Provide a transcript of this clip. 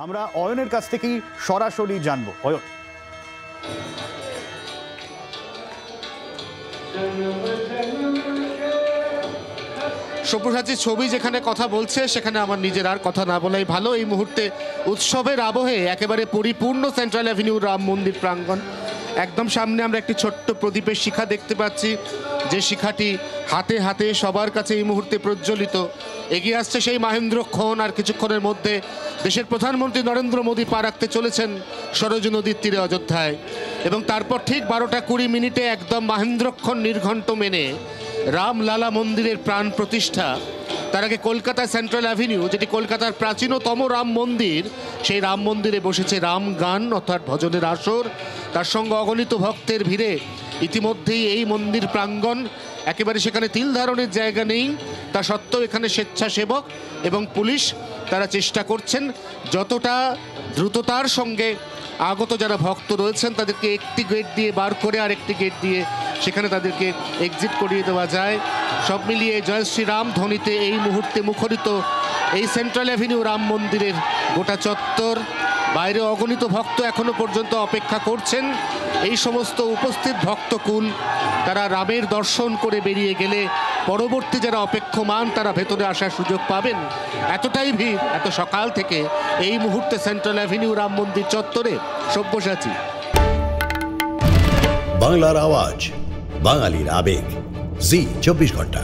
আমরা অয়নের কাছ থেকেই সরাসরি জানবো। অয়ন, সব্যসাচীর ছবি যেখানে কথা বলছে সেখানে আমার নিজের আর কথা না বলাই ভালো। এই মুহূর্তে উৎসবের আবহে একেবারে পরিপূর্ণ সেন্ট্রাল অ্যাভিনিউ রাম মন্দির প্রাঙ্গণ। একদম সামনে আমরা একটি ছোট্ট প্রদীপের শিখা দেখতে পাচ্ছি, যে শিখাটি হাতে হাতে সবার কাছে এই মুহূর্তে প্রজ্বলিত। এগিয়ে আসছে সেই মাহেন্দ্রক্ষণ, আর কিছুক্ষণের মধ্যে দেশের প্রধানমন্ত্রী নরেন্দ্র মোদী পা রাখতে চলেছেন সরজু নদীর তীরে অযোধ্যায়, এবং তারপর ঠিক 12:20 একদম মাহেন্দ্রক্ষণ নির্ঘণ্ট মেনে রামলালা মন্দিরের প্রাণ প্রতিষ্ঠা। তার আগে কলকাতায় সেন্ট্রাল অ্যাভিনিউ, যেটি কলকাতার প্রাচীনতম রাম মন্দির, সেই রাম মন্দিরে বসেছে রাম গান অর্থাৎ ভজনের আসর। তার সঙ্গে অগণিত ভক্তের ভিড়ে ইতিমধ্যেই এই মন্দির প্রাঙ্গণ একেবারে সেখানে তিল ধারণের জায়গা নেই। তা সত্ত্বেও এখানে স্বেচ্ছাসেবক এবং পুলিশ তারা চেষ্টা করছেন যতটা দ্রুততার সঙ্গে আগত যারা ভক্ত রয়েছেন তাদেরকে একটি গেট দিয়ে বার করে আর একটি গেট দিয়ে সেখানে তাদেরকে এক্সিট করিয়ে দেওয়া যায়। সব মিলিয়ে জয় শ্রীরাম ধ্বনিতে এই মুহূর্তে মুখরিত এই সেন্ট্রাল অ্যাভিনিউ রাম মন্দিরের গোটা চত্বর। বাইরে অগণিত ভক্ত এখনো পর্যন্ত অপেক্ষা করছেন। এই সমস্ত উপস্থিত ভক্তকুল তারা রামের দর্শন করে বেরিয়ে গেলে পরবর্তী যারা অপেক্ষমান তারা ভেতরে আসার সুযোগ পাবেন। এতটাই ভিড় এত সকাল থেকে এই মুহূর্তে সেন্ট্রাল অ্যাভিনিউ রাম মন্দির চত্বরে। সব্যসাচী, বাংলার আওয়াজ, বাঙালির আবেগ, জি 24 ঘন্টা।